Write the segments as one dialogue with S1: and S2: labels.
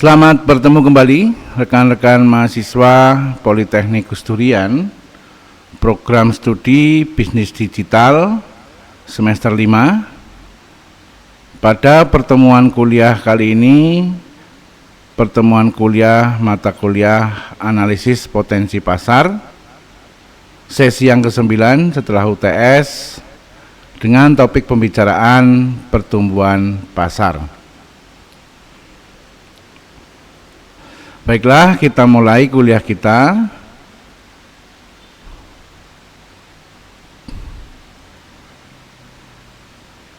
S1: Selamat bertemu kembali rekan-rekan mahasiswa Politeknik Gus Durian, program studi bisnis digital semester 5. Pada pertemuan kuliah kali ini, pertemuan kuliah mata kuliah analisis potensi pasar, sesi yang ke-9 setelah UTS dengan topik pembicaraan pertumbuhan pasar. Baiklah, kita mulai kuliah kita.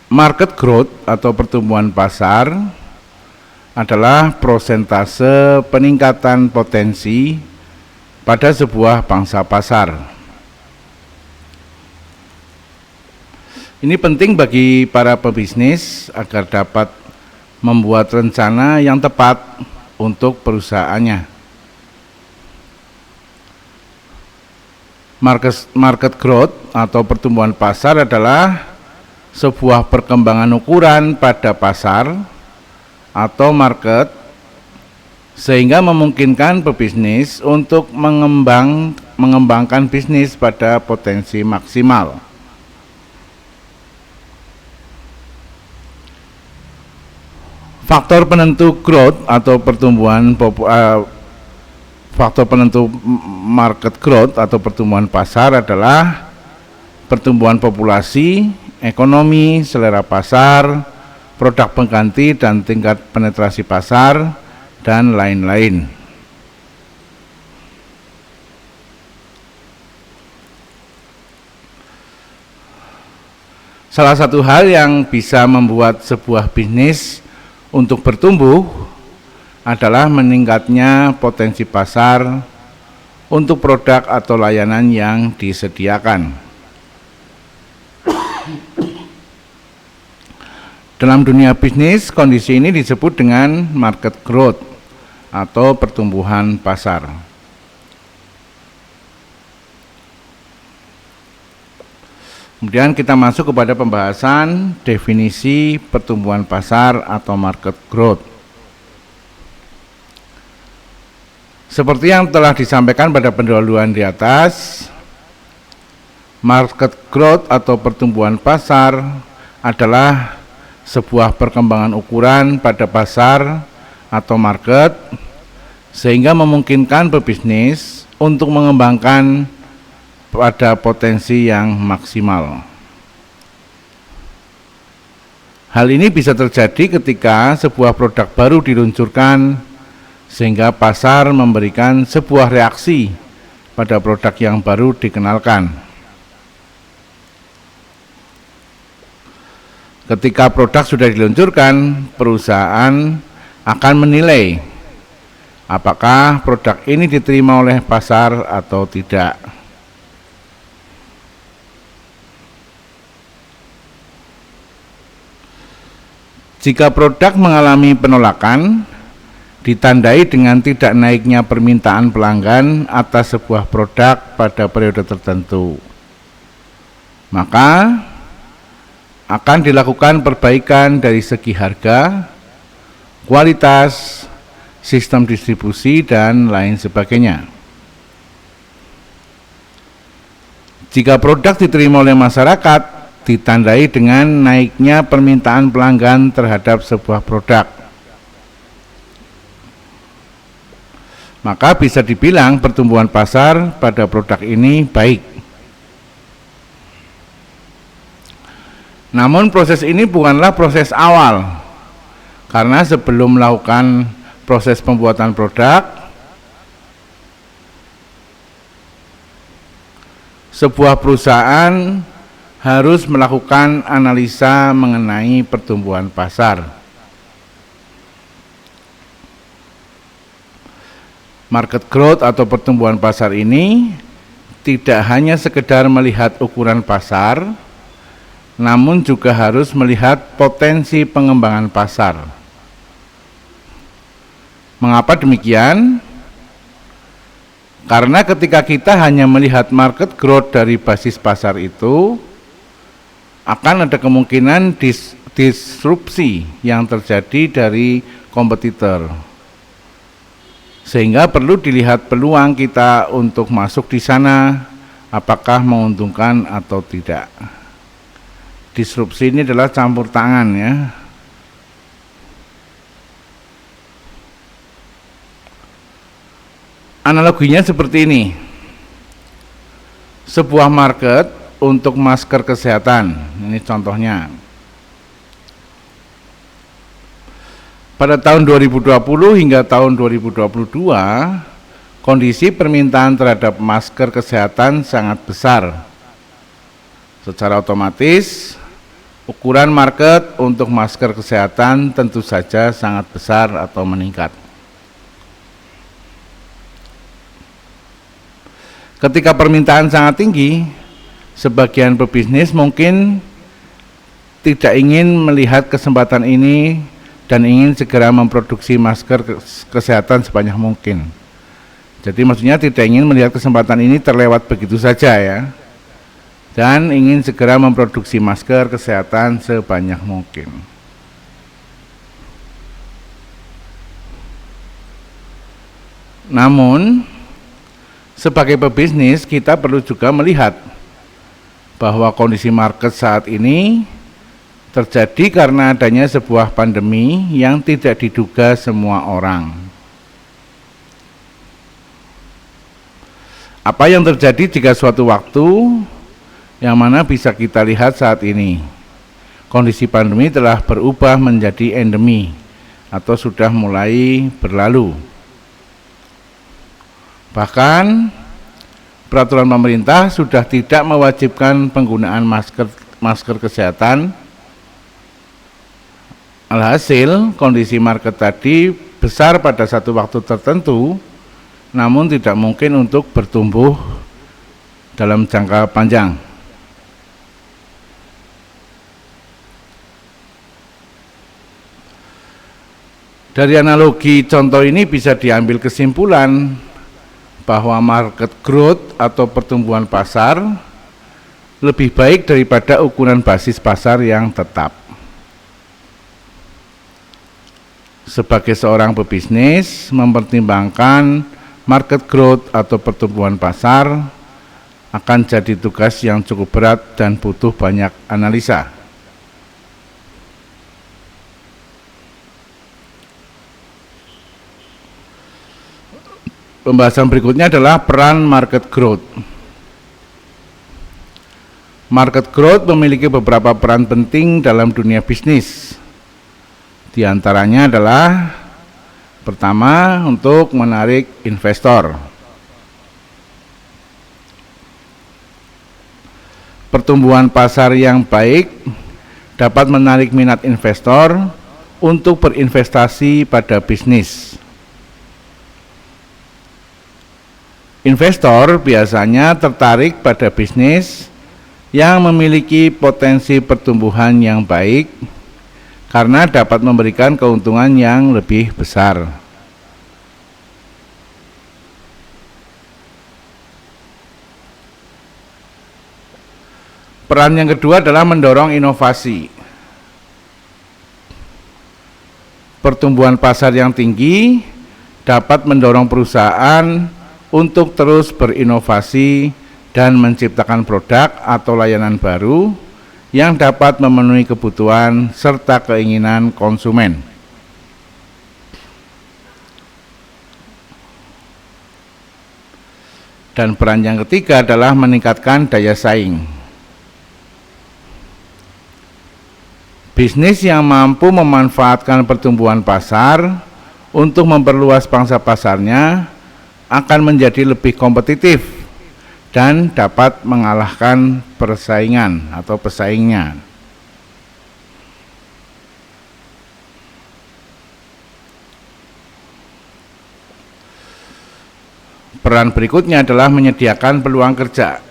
S1: Market growth atau pertumbuhan pasar adalah prosentase peningkatan potensi pada sebuah pangsa pasar. Ini penting bagi para pebisnis agar dapat membuat rencana yang tepat untuk perusahaannya. Market growth atau pertumbuhan pasar adalah sebuah perkembangan ukuran pada pasar atau market sehingga memungkinkan pebisnis untuk mengembangkan bisnis pada potensi maksimal. Faktor penentu growth atau pertumbuhan faktor penentu market growth atau pertumbuhan pasar adalah pertumbuhan populasi, ekonomi, selera pasar, produk pengganti dan tingkat penetrasi pasar, dan lain-lain. Salah satu hal yang bisa membuat sebuah bisnis untuk bertumbuh adalah meningkatnya potensi pasar untuk produk atau layanan yang disediakan. Dalam dunia bisnis, kondisi ini disebut dengan market growth atau pertumbuhan pasar. Kemudian kita masuk kepada pembahasan definisi pertumbuhan pasar atau market growth. Seperti yang telah disampaikan pada pendahuluan di atas, market growth atau pertumbuhan pasar adalah sebuah perkembangan ukuran pada pasar atau market sehingga memungkinkan pebisnis untuk mengembangkan pada potensi yang maksimal. Hal ini bisa terjadi ketika sebuah produk baru diluncurkan sehingga pasar memberikan sebuah reaksi pada produk yang baru dikenalkan. Ketika produk sudah diluncurkan, perusahaan akan menilai apakah produk ini diterima oleh pasar atau tidak. Jika produk mengalami penolakan, ditandai dengan tidak naiknya permintaan pelanggan atas sebuah produk pada periode tertentu, maka akan dilakukan perbaikan dari segi harga, kualitas, sistem distribusi, dan lain sebagainya. Jika produk diterima oleh masyarakat, ditandai dengan naiknya permintaan pelanggan terhadap sebuah produk, maka bisa dibilang pertumbuhan pasar pada produk ini baik. Namun proses ini bukanlah proses awal, karena sebelum melakukan proses pembuatan produk, sebuah perusahaan harus melakukan analisa mengenai pertumbuhan pasar. Market growth atau pertumbuhan pasar ini tidak hanya sekedar melihat ukuran pasar, namun juga harus melihat potensi pengembangan pasar. Mengapa demikian? Karena ketika kita hanya melihat market growth dari basis pasar itu, akan ada kemungkinan disrupsi yang terjadi dari kompetitor Sehingga perlu dilihat peluang kita untuk masuk di sana, apakah menguntungkan atau tidak. Disrupsi ini adalah campur tangan ya. Analoginya seperti ini. Sebuah market untuk masker kesehatan, ini contohnya. Pada tahun 2020 hingga tahun 2022, kondisi permintaan terhadap masker kesehatan sangat besar. Secara otomatis, ukuran market untuk masker kesehatan tentu saja sangat besar atau meningkat. Ketika permintaan sangat tinggi, sebagian pebisnis mungkin tidak ingin melihat kesempatan ini dan ingin segera memproduksi masker kesehatan sebanyak mungkin. Jadi maksudnya tidak ingin melihat kesempatan ini terlewat begitu saja ya, dan ingin segera memproduksi masker kesehatan sebanyak mungkin. Namun, sebagai pebisnis kita perlu juga melihat bahwa kondisi market saat ini terjadi karena adanya sebuah pandemi yang tidak diduga semua orang. Apa yang terjadi jika suatu waktu yang mana bisa kita lihat saat ini? Kondisi pandemi telah berubah menjadi endemi atau sudah mulai berlalu. Bahkan peraturan pemerintah sudah tidak mewajibkan penggunaan masker kesehatan. Alhasil, kondisi market tadi besar pada satu waktu tertentu, namun tidak mungkin untuk bertumbuh dalam jangka panjang. Dari analogi contoh ini bisa diambil kesimpulan bahwa market growth atau pertumbuhan pasar lebih baik daripada ukuran basis pasar yang tetap. Sebagai seorang pebisnis, mempertimbangkan market growth atau pertumbuhan pasar akan jadi tugas yang cukup berat dan butuh banyak analisa. Pembahasan berikutnya adalah peran market growth. Market growth memiliki beberapa peran penting dalam dunia bisnis. Di antaranya adalah pertama, untuk menarik investor. Pertumbuhan pasar yang baik dapat menarik minat investor untuk berinvestasi pada bisnis. Investor biasanya tertarik pada bisnis yang memiliki potensi pertumbuhan yang baik karena dapat memberikan keuntungan yang lebih besar. Peran yang kedua adalah mendorong inovasi. Pertumbuhan pasar yang tinggi dapat mendorong perusahaan untuk terus berinovasi dan menciptakan produk atau layanan baru yang dapat memenuhi kebutuhan serta keinginan konsumen. Dan peran yang ketiga adalah meningkatkan daya saing. Bisnis yang mampu memanfaatkan pertumbuhan pasar untuk memperluas pangsa pasarnya akan menjadi lebih kompetitif dan dapat mengalahkan persaingan atau pesaingnya. Peran berikutnya adalah menyediakan peluang kerja.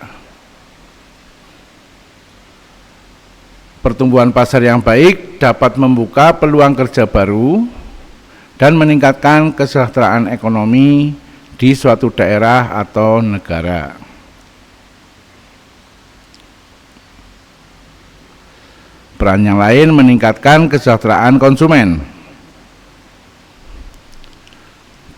S1: Pertumbuhan pasar yang baik dapat membuka peluang kerja baru dan meningkatkan kesejahteraan ekonomi di suatu daerah atau negara. Peran yang lain meningkatkan kesejahteraan konsumen.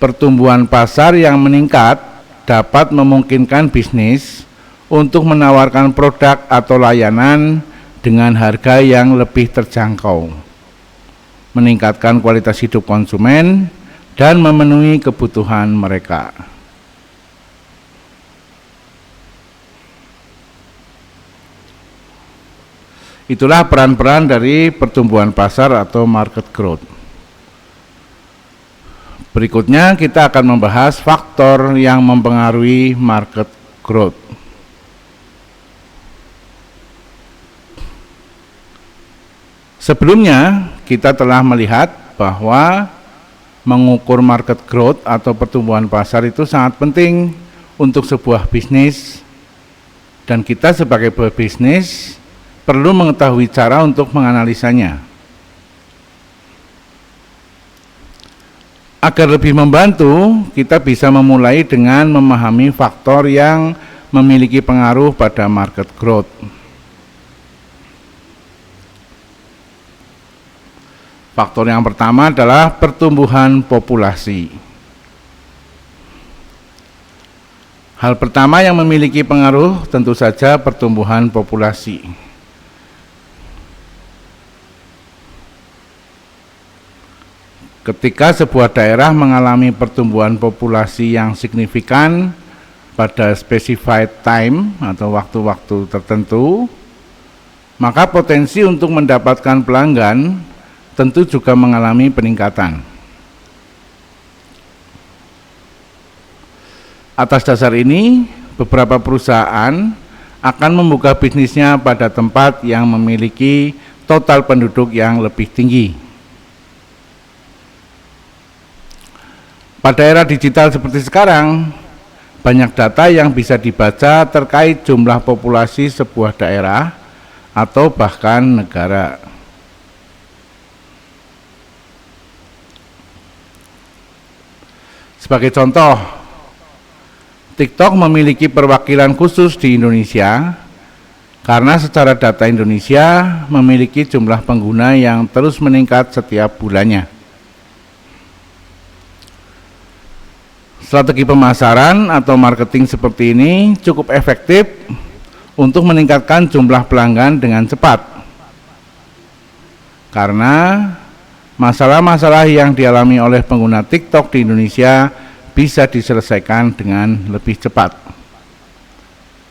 S1: Pertumbuhan pasar yang meningkat dapat memungkinkan bisnis untuk menawarkan produk atau layanan dengan harga yang lebih terjangkau, meningkatkan kualitas hidup konsumen, dan memenuhi kebutuhan mereka. Itulah peran-peran dari pertumbuhan pasar atau market growth. Berikutnya kita akan membahas faktor yang mempengaruhi market growth. Sebelumnya kita telah melihat bahwa mengukur market growth atau pertumbuhan pasar itu sangat penting untuk sebuah bisnis, dan kita sebagai pebisnis perlu mengetahui cara untuk menganalisanya. Agar lebih membantu, kita bisa memulai dengan memahami faktor yang memiliki pengaruh pada market growth. Faktor yang pertama adalah pertumbuhan populasi. Hal pertama yang memiliki pengaruh tentu saja pertumbuhan populasi. Ketika sebuah daerah mengalami pertumbuhan populasi yang signifikan pada specified time atau waktu-waktu tertentu, maka potensi untuk mendapatkan pelanggan tentu juga mengalami peningkatan. Atas dasar ini, beberapa perusahaan akan membuka bisnisnya pada tempat yang memiliki total penduduk yang lebih tinggi. Pada era digital seperti sekarang, banyak data yang bisa dibaca terkait jumlah populasi sebuah daerah atau bahkan negara. Sebagai contoh, TikTok memiliki perwakilan khusus di Indonesia karena secara data Indonesia memiliki jumlah pengguna yang terus meningkat setiap bulannya. Strategi pemasaran atau marketing seperti ini cukup efektif untuk meningkatkan jumlah pelanggan dengan cepat, karena masalah-masalah yang dialami oleh pengguna TikTok di Indonesia bisa diselesaikan dengan lebih cepat.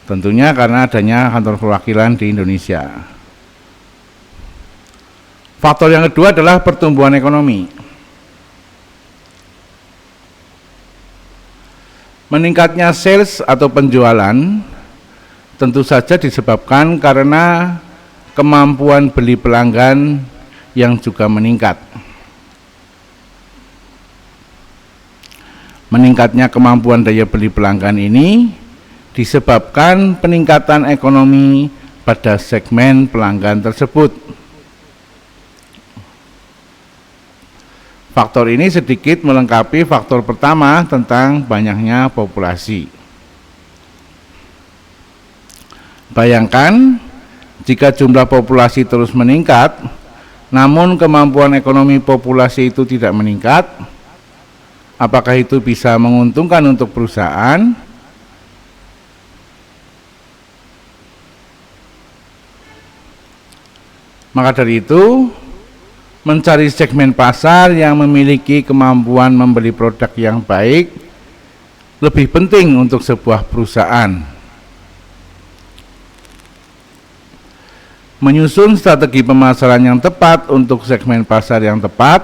S1: Tentunya karena adanya kantor perwakilan di Indonesia. Faktor yang kedua adalah pertumbuhan ekonomi. Meningkatnya sales atau penjualan tentu saja disebabkan karena kemampuan beli pelanggan yang juga meningkat. Meningkatnya kemampuan daya beli pelanggan ini disebabkan peningkatan ekonomi pada segmen pelanggan tersebut. Faktor ini sedikit melengkapi faktor pertama tentang banyaknya populasi. Bayangkan jika jumlah populasi terus meningkat, namun kemampuan ekonomi populasi itu tidak meningkat, apakah itu bisa menguntungkan untuk perusahaan? Maka dari itu, mencari segmen pasar yang memiliki kemampuan membeli produk yang baik lebih penting untuk sebuah perusahaan. Menyusun strategi pemasaran yang tepat untuk segmen pasar yang tepat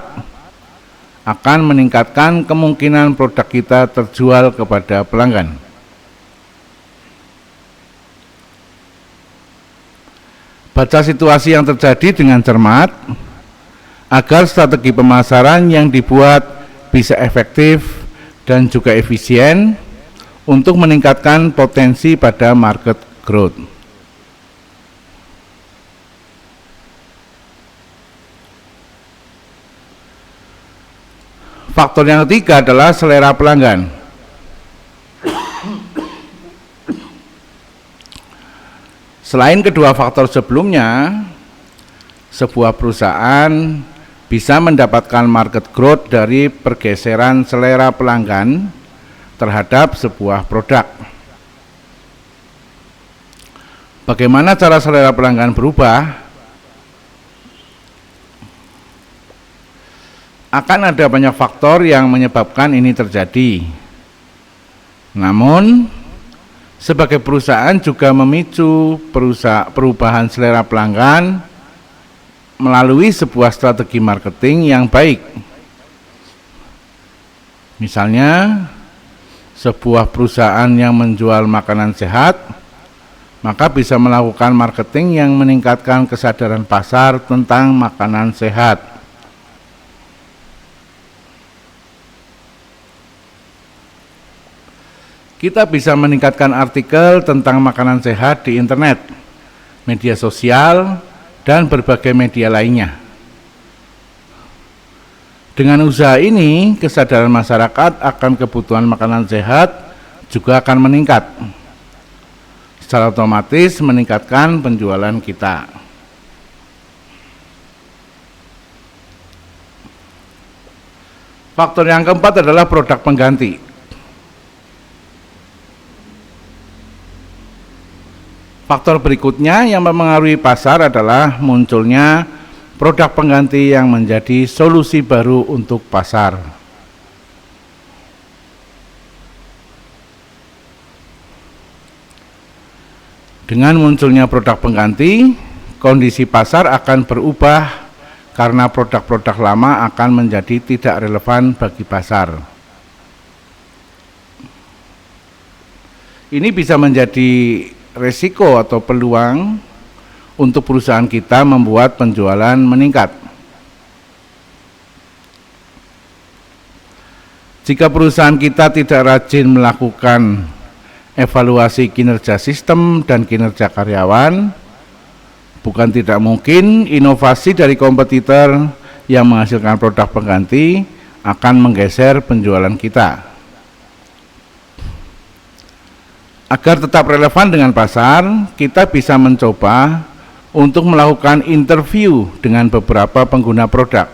S1: akan meningkatkan kemungkinan produk kita terjual kepada pelanggan. Baca situasi yang terjadi dengan cermat agar strategi pemasaran yang dibuat bisa efektif dan juga efisien untuk meningkatkan potensi pada market growth. Faktor yang ketiga adalah selera pelanggan. Selain kedua faktor sebelumnya, sebuah perusahaan bisa mendapatkan market growth dari pergeseran selera pelanggan terhadap sebuah produk. Bagaimana cara selera pelanggan berubah? Akan ada banyak faktor yang menyebabkan ini terjadi. Namun, sebagai perusahaan juga memicu perubahan selera pelanggan melalui sebuah strategi marketing yang baik. Misalnya, sebuah perusahaan yang menjual makanan sehat, maka bisa melakukan marketing yang meningkatkan kesadaran pasar tentang makanan sehat. Kita bisa meningkatkan artikel tentang makanan sehat di internet, media sosial, dan berbagai media lainnya. Dengan usaha ini, kesadaran masyarakat akan kebutuhan makanan sehat juga akan meningkat. Secara otomatis meningkatkan penjualan kita. Faktor yang keempat adalah produk pengganti. Faktor berikutnya yang mempengaruhi pasar adalah munculnya produk pengganti yang menjadi solusi baru untuk pasar. Dengan munculnya produk pengganti, kondisi pasar akan berubah karena produk-produk lama akan menjadi tidak relevan bagi pasar. Ini bisa menjadi resiko atau peluang untuk perusahaan kita membuat penjualan meningkat. Jika perusahaan kita tidak rajin melakukan evaluasi kinerja sistem dan kinerja karyawan, bukan tidak mungkin inovasi dari kompetitor yang menghasilkan produk pengganti akan menggeser penjualan kita. Agar tetap relevan dengan pasar, kita bisa mencoba untuk melakukan interview dengan beberapa pengguna produk.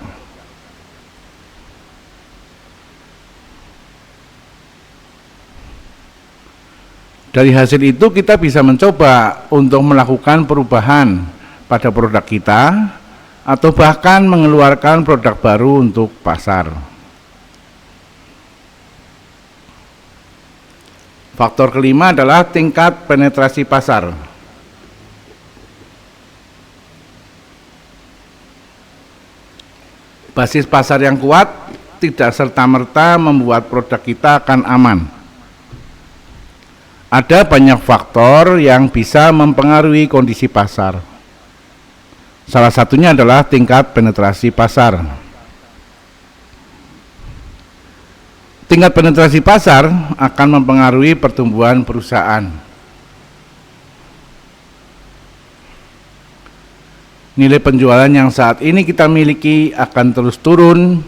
S1: Dari hasil itu kita bisa mencoba untuk melakukan perubahan pada produk kita atau bahkan mengeluarkan produk baru untuk pasar. Faktor kelima adalah tingkat penetrasi pasar. Basis pasar yang kuat tidak serta-merta membuat produk kita akan aman. Ada banyak faktor yang bisa mempengaruhi kondisi pasar. Salah satunya adalah tingkat penetrasi pasar. Tingkat penetrasi pasar akan mempengaruhi pertumbuhan perusahaan. Nilai penjualan yang saat ini kita miliki akan terus turun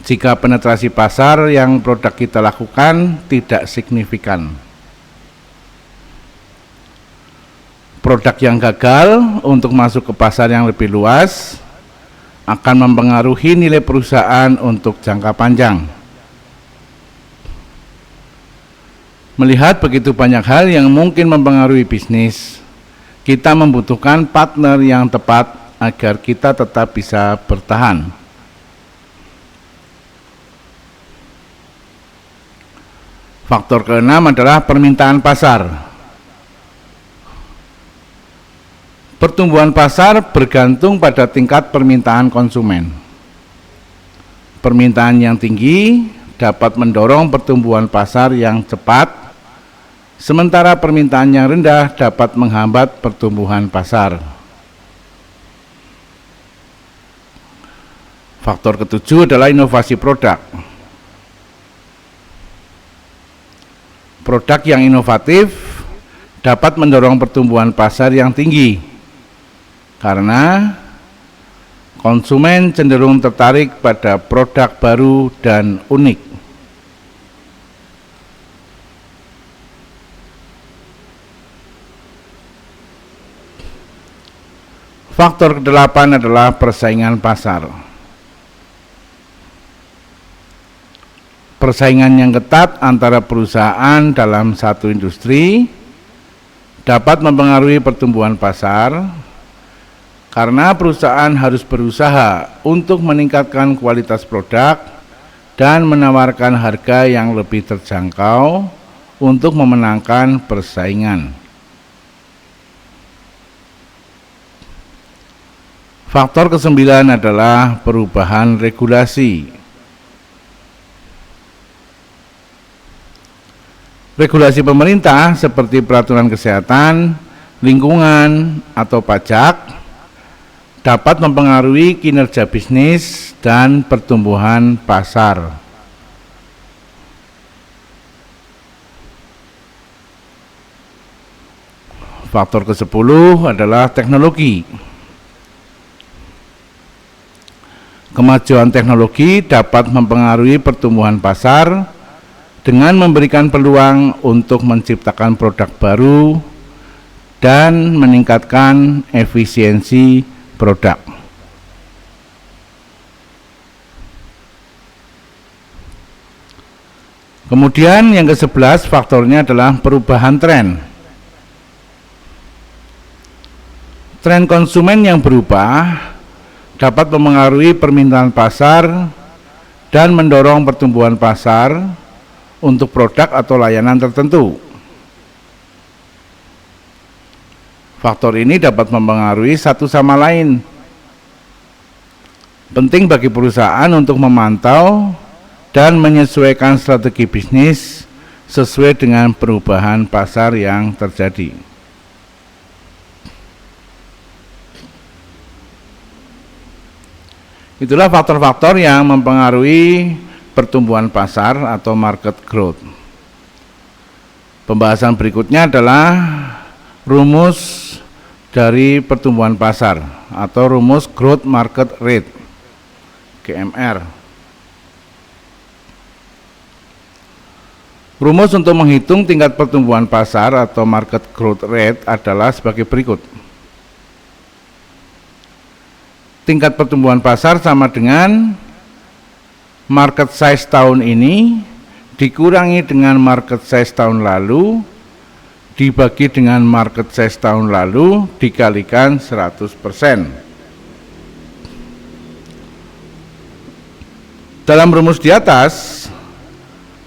S1: jika penetrasi pasar yang produk kita lakukan tidak signifikan. Produk yang gagal untuk masuk ke pasar yang lebih luas akan mempengaruhi nilai perusahaan untuk jangka panjang. Melihat begitu banyak hal yang mungkin mempengaruhi bisnis, kita membutuhkan partner yang tepat agar kita tetap bisa bertahan. Faktor keenam adalah permintaan pasar. Pertumbuhan pasar bergantung pada tingkat permintaan konsumen. Permintaan yang tinggi dapat mendorong pertumbuhan pasar yang cepat, sementara permintaan yang rendah dapat menghambat pertumbuhan pasar. Faktor ketujuh adalah inovasi produk. Produk yang inovatif dapat mendorong pertumbuhan pasar yang tinggi karena konsumen cenderung tertarik pada produk baru dan unik. Faktor kedelapan adalah persaingan pasar. Persaingan yang ketat antara perusahaan dalam satu industri dapat mempengaruhi pertumbuhan pasar karena perusahaan harus berusaha untuk meningkatkan kualitas produk dan menawarkan harga yang lebih terjangkau untuk memenangkan persaingan. Faktor ke-9 adalah perubahan regulasi. Regulasi pemerintah seperti peraturan kesehatan, lingkungan, atau pajak dapat mempengaruhi kinerja bisnis dan pertumbuhan pasar. Faktor ke-10 adalah teknologi. Kemajuan teknologi dapat mempengaruhi pertumbuhan pasar dengan memberikan peluang untuk menciptakan produk baru dan meningkatkan efisiensi produk. Kemudian yang ke-11 faktornya adalah perubahan tren. Tren konsumen yang berubah dapat mempengaruhi permintaan pasar dan mendorong pertumbuhan pasar untuk produk atau layanan tertentu. Faktor ini dapat mempengaruhi satu sama lain. Penting bagi perusahaan untuk memantau dan menyesuaikan strategi bisnis sesuai dengan perubahan pasar yang terjadi. Itulah faktor-faktor yang mempengaruhi pertumbuhan pasar atau market growth. Pembahasan berikutnya adalah rumus dari pertumbuhan pasar atau rumus growth market rate GMR. Rumus untuk menghitung tingkat pertumbuhan pasar atau market growth rate adalah sebagai berikut. Tingkat pertumbuhan pasar sama dengan market size tahun ini dikurangi dengan market size tahun lalu dibagi dengan market size tahun lalu dikalikan 100%. Dalam rumus di atas,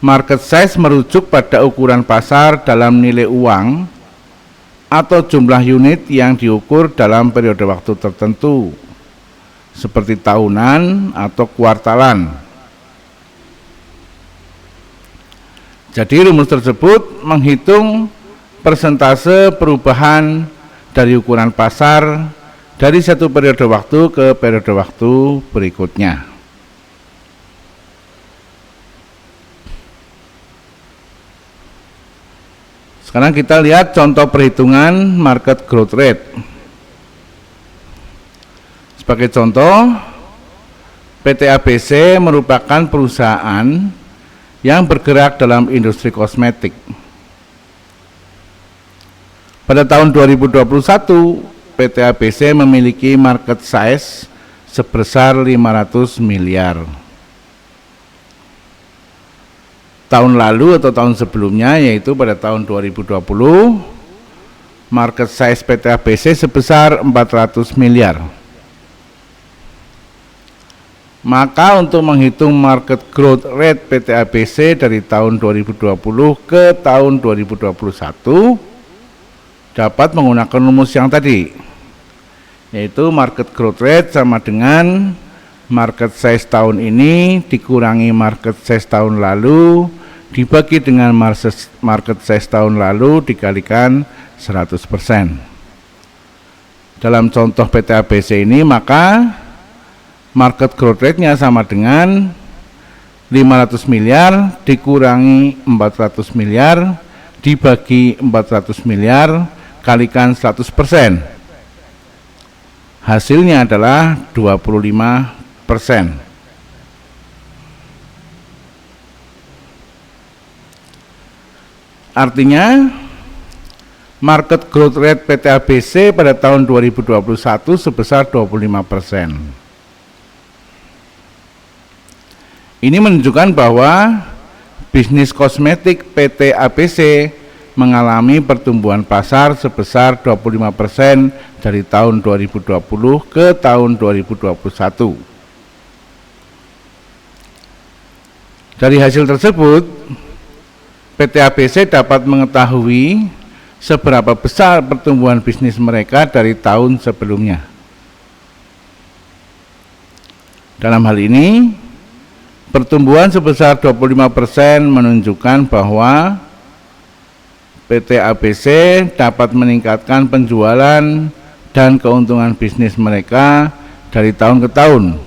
S1: market size merujuk pada ukuran pasar dalam nilai uang atau jumlah unit yang diukur dalam periode waktu tertentu seperti tahunan atau kuartalan. Jadi rumus tersebut menghitung persentase perubahan dari ukuran pasar dari satu periode waktu ke periode waktu berikutnya. Sekarang kita lihat contoh perhitungan market growth rate. Sebagai contoh, PT ABC merupakan perusahaan yang bergerak dalam industri kosmetik. Pada tahun 2021, PT ABC memiliki market size sebesar 500 miliar. Tahun lalu atau tahun sebelumnya, yaitu pada tahun 2020, market size PT ABC sebesar 400 miliar. Maka untuk menghitung market growth rate PT ABC dari tahun 2020 ke tahun 2021 dapat menggunakan rumus yang tadi, yaitu market growth rate sama dengan market size tahun ini dikurangi market size tahun lalu dibagi dengan market size tahun lalu dikalikan 100%. Dalam contoh PT ABC ini, maka market growth rate-nya sama dengan 500 miliar dikurangi 400 miliar dibagi 400 miliar kalikan 100%. Hasilnya adalah 25%. Artinya market growth rate PT ABC pada tahun 2021 sebesar 25%. Ini menunjukkan bahwa bisnis kosmetik PT ABC mengalami pertumbuhan pasar sebesar 25% dari tahun 2020 ke tahun 2021. Dari hasil tersebut, PT ABC dapat mengetahui seberapa besar pertumbuhan bisnis mereka dari tahun sebelumnya. Dalam hal ini, pertumbuhan sebesar 25% menunjukkan bahwa PT ABC dapat meningkatkan penjualan dan keuntungan bisnis mereka dari tahun ke tahun.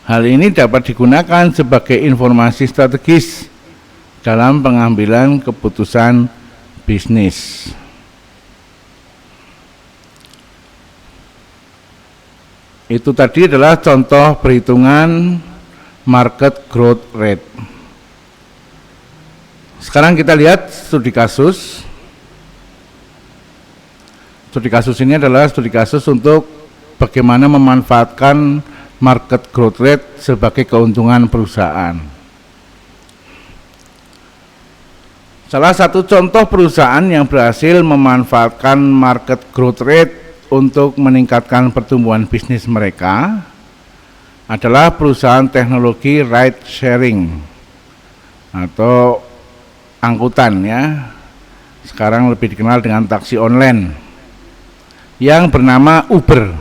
S1: Hal ini dapat digunakan sebagai informasi strategis dalam pengambilan keputusan bisnis. Itu tadi adalah contoh perhitungan market growth rate. Sekarang kita lihat studi kasus. Studi kasus ini adalah studi kasus untuk bagaimana memanfaatkan market growth rate sebagai keuntungan perusahaan. Salah satu contoh perusahaan yang berhasil memanfaatkan market growth rate untuk meningkatkan pertumbuhan bisnis mereka adalah perusahaan teknologi ride sharing atau angkutan ya. Sekarang lebih dikenal dengan taksi online yang bernama Uber.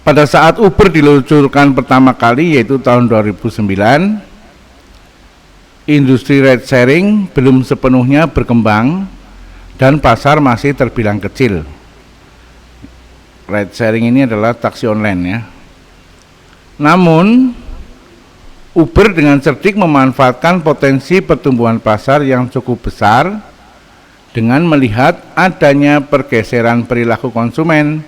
S1: Pada saat Uber diluncurkan pertama kali yaitu tahun 2009, industri ride sharing belum sepenuhnya berkembang dan pasar masih terbilang kecil. Ride sharing ini adalah taksi online ya. Namun Uber dengan cerdik memanfaatkan potensi pertumbuhan pasar yang cukup besar dengan melihat adanya pergeseran perilaku konsumen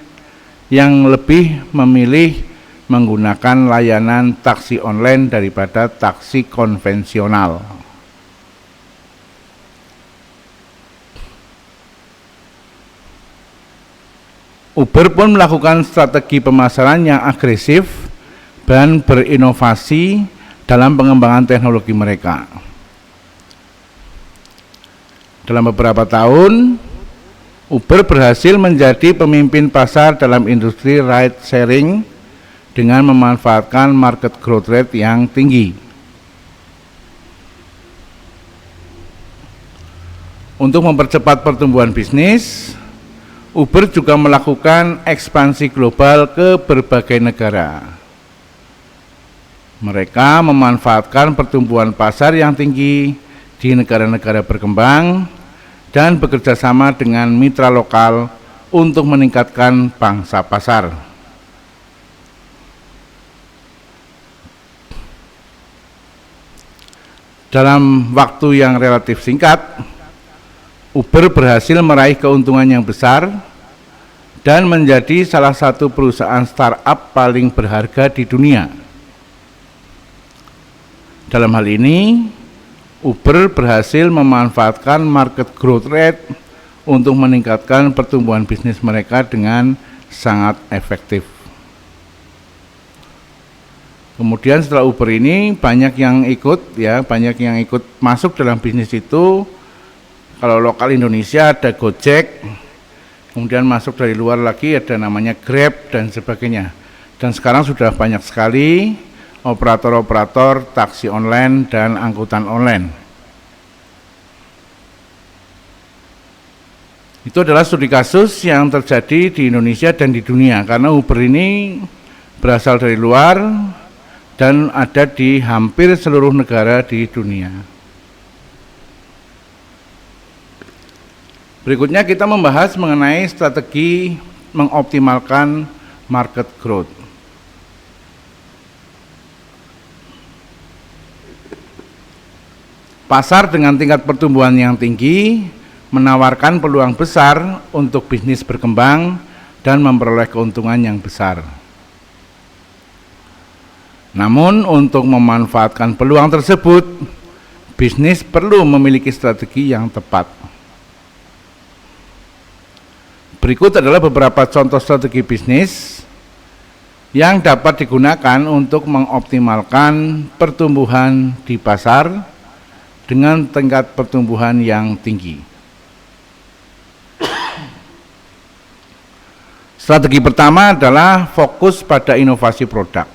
S1: yang lebih memilih menggunakan layanan taksi online daripada taksi konvensional. Uber pun melakukan strategi pemasaran yang agresif dan berinovasi dalam pengembangan teknologi mereka. Dalam beberapa tahun, Uber berhasil menjadi pemimpin pasar dalam industri ride sharing dengan memanfaatkan market growth rate yang tinggi. Untuk mempercepat pertumbuhan bisnis, Uber juga melakukan ekspansi global ke berbagai negara. Mereka memanfaatkan pertumbuhan pasar yang tinggi di negara-negara berkembang dan bekerja sama dengan mitra lokal untuk meningkatkan pangsa pasar. Dalam waktu yang relatif singkat, Uber berhasil meraih keuntungan yang besar dan menjadi salah satu perusahaan startup paling berharga di dunia. Dalam hal ini, Uber berhasil memanfaatkan market growth rate untuk meningkatkan pertumbuhan bisnis mereka dengan sangat efektif. Kemudian setelah Uber ini banyak yang ikut masuk dalam bisnis itu. Kalau lokal Indonesia ada Gojek, kemudian masuk dari luar lagi ada namanya Grab dan sebagainya. Dan sekarang sudah banyak sekali operator-operator taksi online dan angkutan online. Itu adalah studi kasus yang terjadi di Indonesia dan di dunia, karena Uber ini berasal dari luar dan ada di hampir seluruh negara di dunia. Berikutnya kita membahas mengenai strategi mengoptimalkan market growth. Pasar dengan tingkat pertumbuhan yang tinggi menawarkan peluang besar untuk bisnis berkembang dan memperoleh keuntungan yang besar. Namun untuk memanfaatkan peluang tersebut, bisnis perlu memiliki strategi yang tepat. Berikut adalah beberapa contoh strategi bisnis yang dapat digunakan untuk mengoptimalkan pertumbuhan di pasar dengan tingkat pertumbuhan yang tinggi. Strategi pertama adalah fokus pada inovasi produk.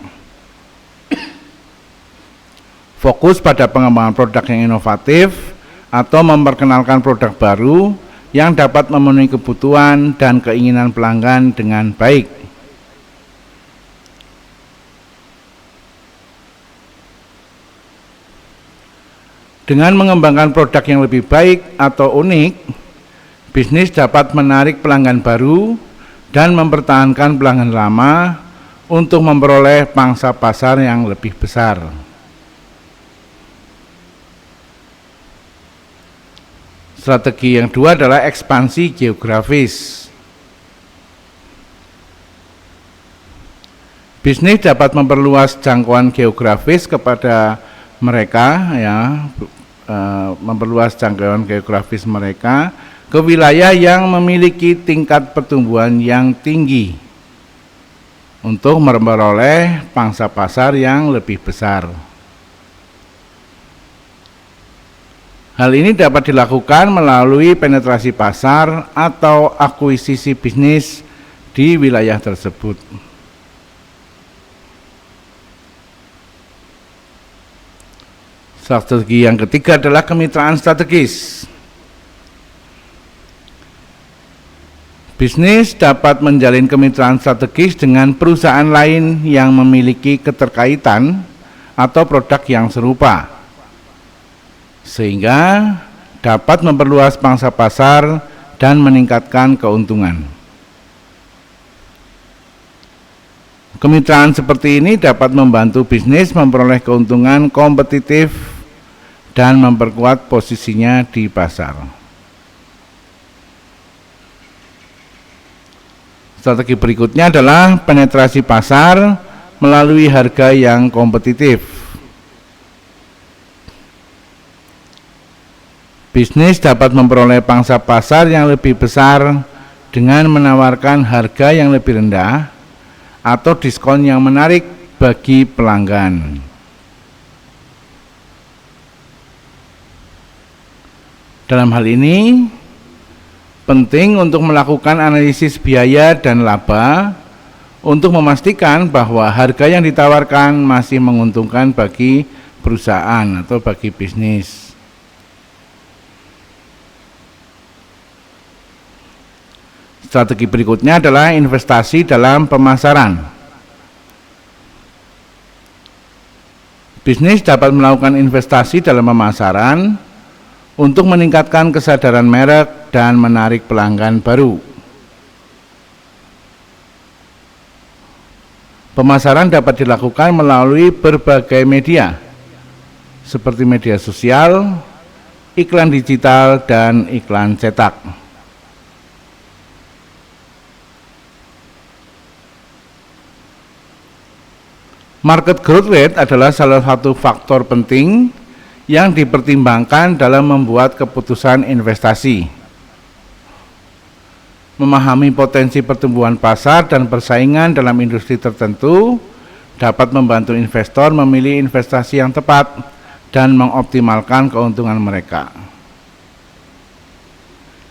S1: Fokus pada pengembangan produk yang inovatif atau memperkenalkan produk baru yang dapat memenuhi kebutuhan dan keinginan pelanggan dengan baik. Dengan mengembangkan produk yang lebih baik atau unik, bisnis dapat menarik pelanggan baru dan mempertahankan pelanggan lama untuk memperoleh pangsa pasar yang lebih besar. Strategi yang kedua adalah ekspansi geografis. Bisnis dapat memperluas jangkauan geografis kepada mereka, memperluas jangkauan geografis mereka ke wilayah yang memiliki tingkat pertumbuhan yang tinggi untuk memperoleh pangsa pasar yang lebih besar. Hal ini dapat dilakukan melalui penetrasi pasar atau akuisisi bisnis di wilayah tersebut. Strategi yang ketiga adalah kemitraan strategis. Bisnis dapat menjalin kemitraan strategis dengan perusahaan lain yang memiliki keterkaitan atau produk yang serupa, sehingga dapat memperluas pangsa pasar dan meningkatkan keuntungan. Kemitraan seperti ini dapat membantu bisnis memperoleh keuntungan kompetitif dan memperkuat posisinya di pasar. Strategi berikutnya adalah penetrasi pasar melalui harga yang kompetitif. Bisnis dapat memperoleh pangsa pasar yang lebih besar dengan menawarkan harga yang lebih rendah atau diskon yang menarik bagi pelanggan. Dalam hal ini, penting untuk melakukan analisis biaya dan laba untuk memastikan bahwa harga yang ditawarkan masih menguntungkan bagi perusahaan atau bagi bisnis. Strategi berikutnya adalah investasi dalam pemasaran. Bisnis dapat melakukan investasi dalam pemasaran untuk meningkatkan kesadaran merek dan menarik pelanggan baru. Pemasaran dapat dilakukan melalui berbagai media, seperti media sosial, iklan digital, dan iklan cetak. Market growth rate adalah salah satu faktor penting yang dipertimbangkan dalam membuat keputusan investasi. Memahami potensi pertumbuhan pasar dan persaingan dalam industri tertentu dapat membantu investor memilih investasi yang tepat dan mengoptimalkan keuntungan mereka.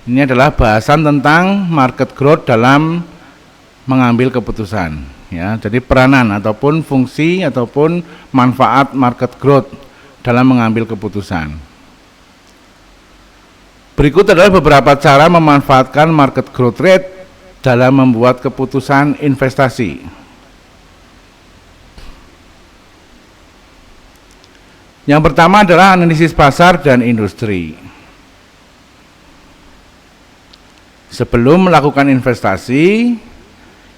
S1: Ini adalah bahasan tentang market growth dalam mengambil keputusan. Ya, jadi peranan ataupun fungsi ataupun manfaat market growth dalam mengambil keputusan. Berikut adalah beberapa cara memanfaatkan market growth rate dalam membuat keputusan investasi. Yang pertama adalah analisis pasar dan industri. Sebelum melakukan investasi,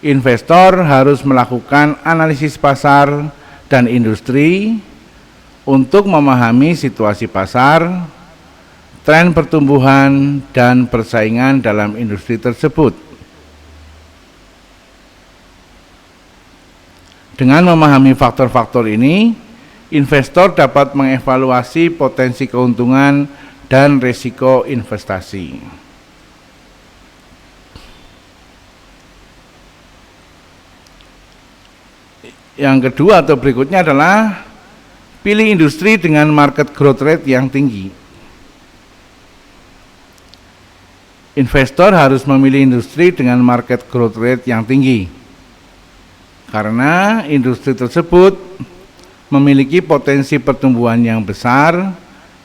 S1: investor harus melakukan analisis pasar dan industri untuk memahami situasi pasar, tren pertumbuhan, dan persaingan dalam industri tersebut. Dengan memahami faktor-faktor ini, investor dapat mengevaluasi potensi keuntungan dan risiko investasi. Yang kedua atau berikutnya adalah pilih industri dengan market growth rate yang tinggi. Investor harus memilih industri dengan market growth rate yang tinggi, karena industri tersebut memiliki potensi pertumbuhan yang besar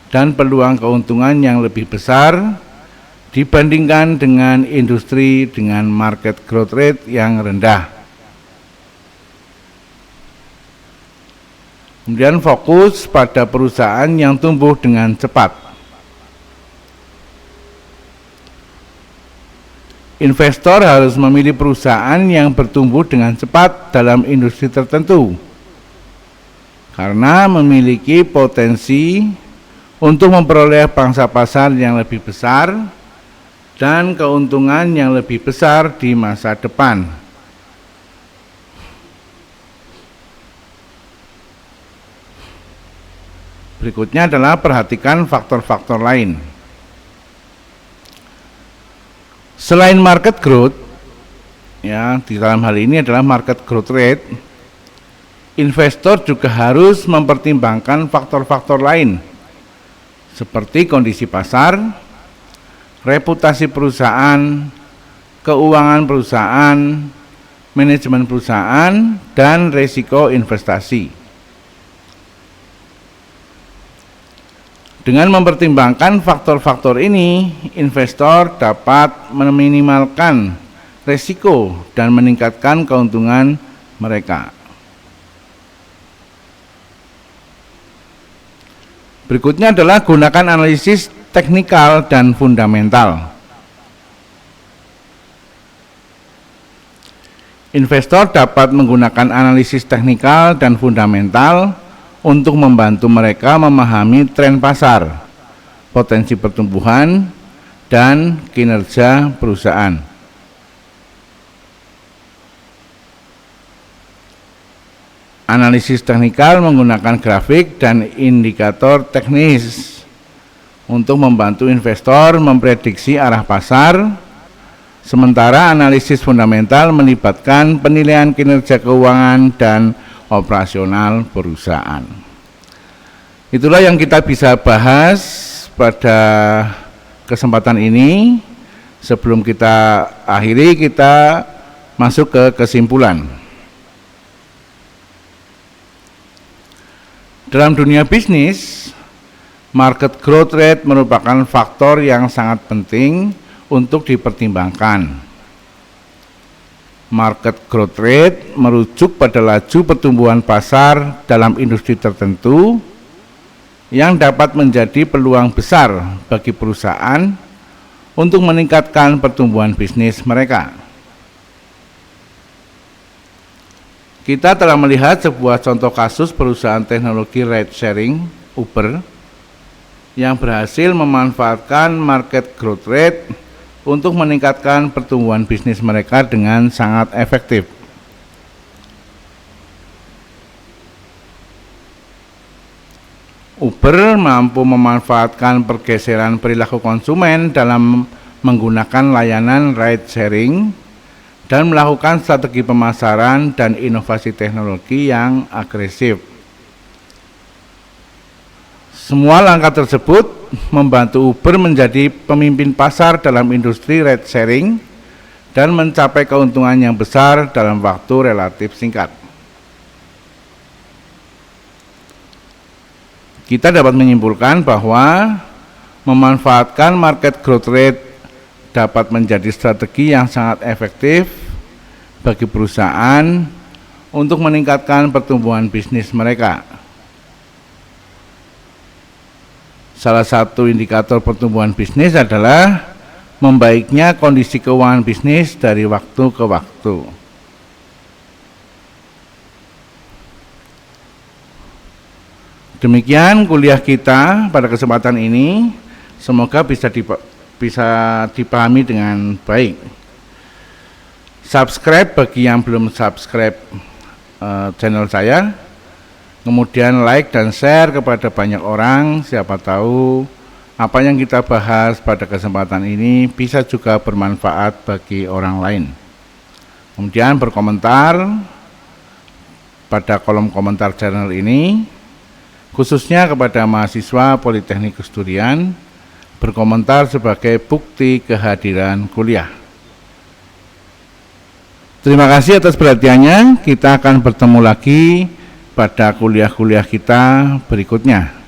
S1: dan peluang keuntungan yang lebih besar dibandingkan dengan industri dengan market growth rate yang rendah. Kemudian fokus pada perusahaan yang tumbuh dengan cepat. Investor harus memilih perusahaan yang bertumbuh dengan cepat dalam industri tertentu, karena memiliki potensi untuk memperoleh pangsa pasar yang lebih besar dan keuntungan yang lebih besar di masa depan. Berikutnya adalah perhatikan faktor-faktor lain. Selain market growth, ya, di dalam hal ini adalah market growth rate, investor juga harus mempertimbangkan faktor-faktor lain seperti kondisi pasar, reputasi perusahaan, keuangan perusahaan, manajemen perusahaan, dan risiko investasi. Dengan mempertimbangkan faktor-faktor ini, investor dapat meminimalkan risiko dan meningkatkan keuntungan mereka. Berikutnya adalah gunakan analisis teknikal dan fundamental. Investor dapat menggunakan analisis teknikal dan fundamental untuk membantu mereka memahami tren pasar, potensi pertumbuhan, dan kinerja perusahaan. Analisis teknikal menggunakan grafik dan indikator teknis untuk membantu investor memprediksi arah pasar, sementara analisis fundamental melibatkan penilaian kinerja keuangan dan operasional perusahaan. Itulah yang kita bisa bahas pada kesempatan ini. Sebelum kita akhiri, kita masuk ke kesimpulan. Dalam dunia bisnis, market growth rate merupakan faktor yang sangat penting untuk dipertimbangkan. Market growth rate merujuk pada laju pertumbuhan pasar dalam industri tertentu yang dapat menjadi peluang besar bagi perusahaan untuk meningkatkan pertumbuhan bisnis mereka. Kita telah melihat sebuah contoh kasus perusahaan teknologi ride sharing, Uber, yang berhasil memanfaatkan market growth rate untuk meningkatkan pertumbuhan bisnis mereka dengan sangat efektif. Uber mampu memanfaatkan pergeseran perilaku konsumen dalam menggunakan layanan ride sharing dan melakukan strategi pemasaran dan inovasi teknologi yang agresif. Semua langkah tersebut membantu Uber menjadi pemimpin pasar dalam industri ride sharing dan mencapai keuntungan yang besar dalam waktu relatif singkat. Kita dapat menyimpulkan bahwa memanfaatkan market growth rate dapat menjadi strategi yang sangat efektif bagi perusahaan untuk meningkatkan pertumbuhan bisnis mereka. Salah satu indikator pertumbuhan bisnis adalah membaiknya kondisi keuangan bisnis dari waktu ke waktu. Demikian kuliah kita pada kesempatan ini, semoga bisa dipahami dengan baik. Subscribe bagi yang belum subscribe channel saya, kemudian like dan share kepada banyak orang, siapa tahu apa yang kita bahas pada kesempatan ini bisa juga bermanfaat bagi orang lain. Kemudian berkomentar pada kolom komentar channel ini, khususnya kepada mahasiswa Politeknik Gus Durian, berkomentar sebagai bukti kehadiran kuliah. Terima kasih atas perhatiannya. Kita akan bertemu lagi pada kuliah-kuliah kita berikutnya.